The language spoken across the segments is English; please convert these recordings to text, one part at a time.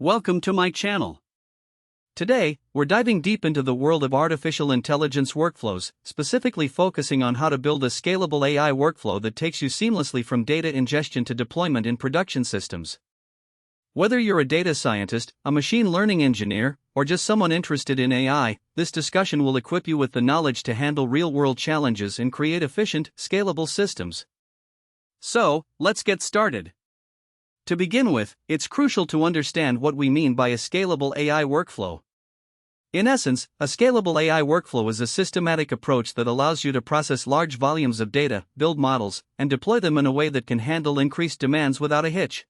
Welcome to my channel. Today, we're diving deep into the world of artificial intelligence workflows, specifically focusing on how to build a scalable AI workflow that takes you seamlessly from data ingestion to deployment in production systems. Whether you're a data scientist, a machine learning engineer, or just someone interested in AI, this discussion will equip you with the knowledge to handle real-world challenges and create efficient, scalable systems. So, let's get started. To begin with, it's crucial to understand what we mean by a scalable AI workflow. In essence, a scalable AI workflow is a systematic approach that allows you to process large volumes of data, build models, and deploy them in a way that can handle increased demands without a hitch.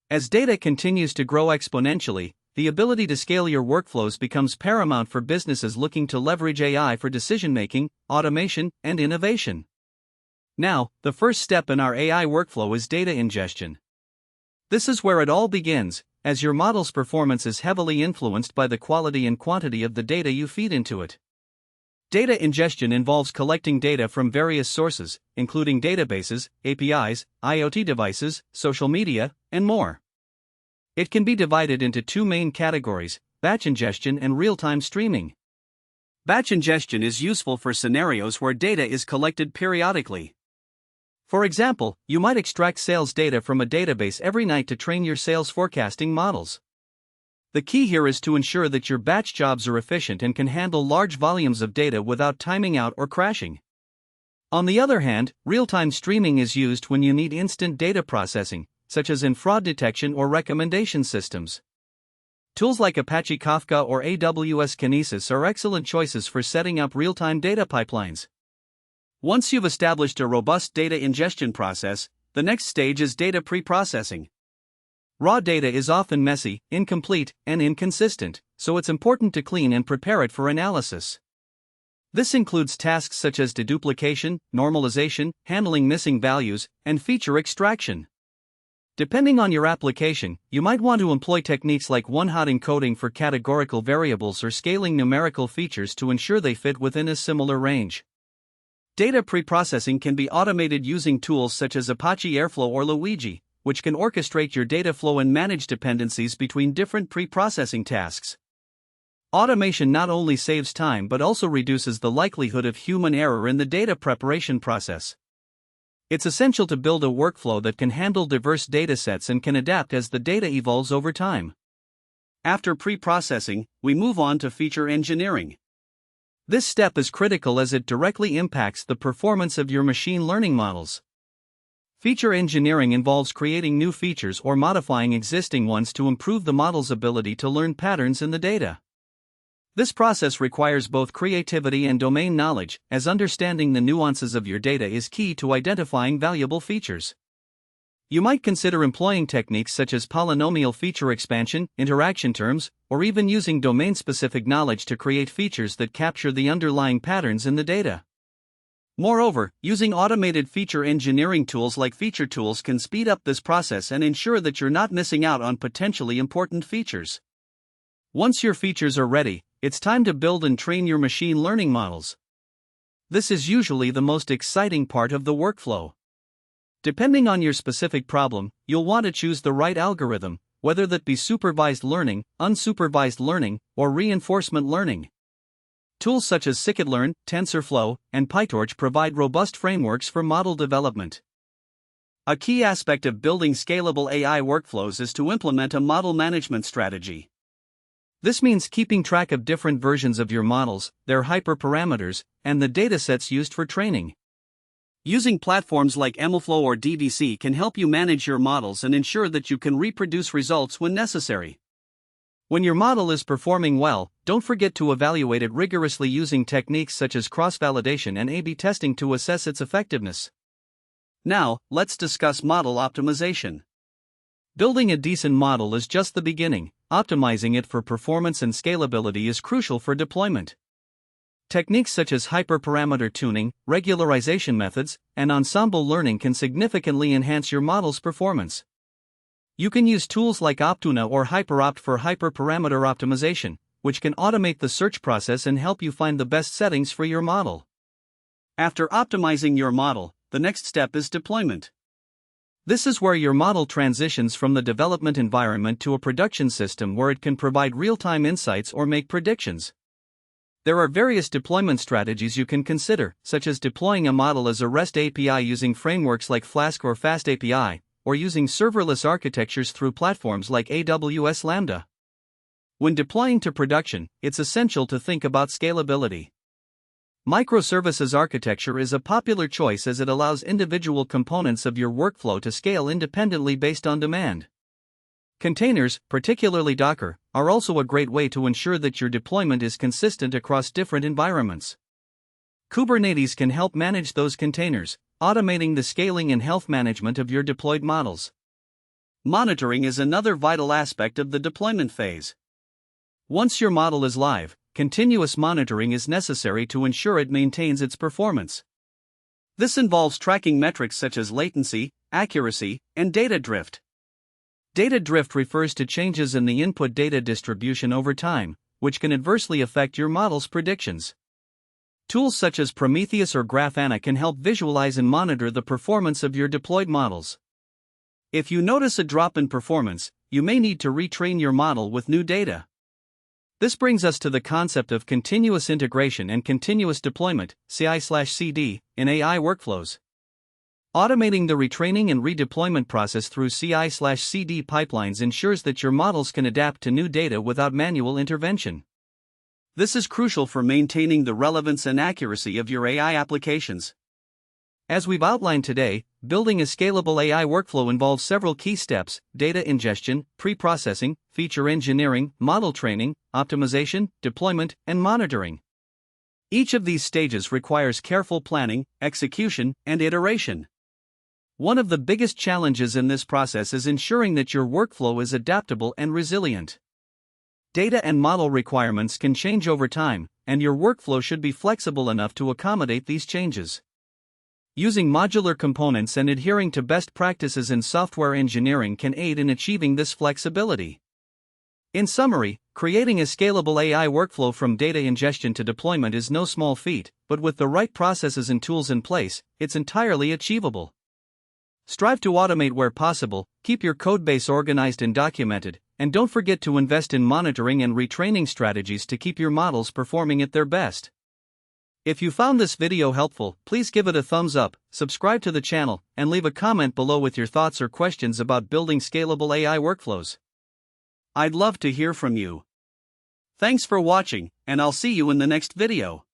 As data continues to grow exponentially, the ability to scale your workflows becomes paramount for businesses looking to leverage AI for decision-making, automation, and innovation. Now, the first step in our AI workflow is data ingestion. This is where it all begins, as your model's performance is heavily influenced by the quality and quantity of the data you feed into it. Data ingestion involves collecting data from various sources, including databases, APIs, IoT devices, social media, and more. It can be divided into two main categories: batch ingestion and real-time streaming. Batch ingestion is useful for scenarios where data is collected periodically. For example, you might extract sales data from a database every night to train your sales forecasting models. The key here is to ensure that your batch jobs are efficient and can handle large volumes of data without timing out or crashing. On the other hand, real-time streaming is used when you need instant data processing, such as in fraud detection or recommendation systems. Tools like Apache Kafka or AWS Kinesis are excellent choices for setting up real-time data pipelines. Once you've established a robust data ingestion process, the next stage is data pre-processing. Raw data is often messy, incomplete, and inconsistent, so it's important to clean and prepare it for analysis. This includes tasks such as deduplication, normalization, handling missing values, and feature extraction. Depending on your application, you might want to employ techniques like one-hot encoding for categorical variables or scaling numerical features to ensure they fit within a similar range. Data preprocessing can be automated using tools such as Apache Airflow or Luigi, which can orchestrate your data flow and manage dependencies between different preprocessing tasks. Automation not only saves time but also reduces the likelihood of human error in the data preparation process. It's essential to build a workflow that can handle diverse datasets and can adapt as the data evolves over time. After preprocessing, we move on to feature engineering. This step is critical as it directly impacts the performance of your machine learning models. Feature engineering involves creating new features or modifying existing ones to improve the model's ability to learn patterns in the data. This process requires both creativity and domain knowledge, as understanding the nuances of your data is key to identifying valuable features. You might consider employing techniques such as polynomial feature expansion, interaction terms, or even using domain-specific knowledge to create features that capture the underlying patterns in the data. Moreover, using automated feature engineering tools like feature tools can speed up this process and ensure that you're not missing out on potentially important features. Once your features are ready, it's time to build and train your machine learning models. This is usually the most exciting part of the workflow. Depending on your specific problem, you'll want to choose the right algorithm, whether that be supervised learning, unsupervised learning, or reinforcement learning. Tools such as scikit-learn, TensorFlow, and PyTorch provide robust frameworks for model development. A key aspect of building scalable AI workflows is to implement a model management strategy. This means keeping track of different versions of your models, their hyperparameters, and the datasets used for training. Using platforms like MLflow or DVC can help you manage your models and ensure that you can reproduce results when necessary. When your model is performing well, don't forget to evaluate it rigorously using techniques such as cross-validation and A/B testing to assess its effectiveness. Now, let's discuss model optimization. Building a decent model is just the beginning. Optimizing it for performance and scalability is crucial for deployment. Techniques such as hyperparameter tuning, regularization methods, and ensemble learning can significantly enhance your model's performance. You can use tools like Optuna or HyperOpt for hyperparameter optimization, which can automate the search process and help you find the best settings for your model. After optimizing your model, the next step is deployment. This is where your model transitions from the development environment to a production system where it can provide real-time insights or make predictions. There are various deployment strategies you can consider, such as deploying a model as a REST API using frameworks like Flask or FastAPI, or using serverless architectures through platforms like AWS Lambda. When deploying to production, it's essential to think about scalability. Microservices architecture is a popular choice as it allows individual components of your workflow to scale independently based on demand. Containers, particularly Docker, are also a great way to ensure that your deployment is consistent across different environments. Kubernetes can help manage those containers, automating the scaling and health management of your deployed models. Monitoring is another vital aspect of the deployment phase. Once your model is live, continuous monitoring is necessary to ensure it maintains its performance. This involves tracking metrics such as latency, accuracy, and data drift. Data drift refers to changes in the input data distribution over time, which can adversely affect your model's predictions. Tools such as Prometheus or Grafana can help visualize and monitor the performance of your deployed models. If you notice a drop in performance, you may need to retrain your model with new data. This brings us to the concept of continuous integration and continuous deployment, CI/CD, in AI workflows. Automating the retraining and redeployment process through CI/CD pipelines ensures that your models can adapt to new data without manual intervention. This is crucial for maintaining the relevance and accuracy of your AI applications. As we've outlined today, building a scalable AI workflow involves several key steps: data ingestion, pre-processing, feature engineering, model training, optimization, deployment, and monitoring. Each of these stages requires careful planning, execution, and iteration. One of the biggest challenges in this process is ensuring that your workflow is adaptable and resilient. Data and model requirements can change over time, and your workflow should be flexible enough to accommodate these changes. Using modular components and adhering to best practices in software engineering can aid in achieving this flexibility. In summary, creating a scalable AI workflow from data ingestion to deployment is no small feat, but with the right processes and tools in place, it's entirely achievable. Strive to automate where possible, keep your codebase organized and documented, and don't forget to invest in monitoring and retraining strategies to keep your models performing at their best. If you found this video helpful, please give it a thumbs up, subscribe to the channel, and leave a comment below with your thoughts or questions about building scalable AI workflows. I'd love to hear from you. Thanks for watching, and I'll see you in the next video.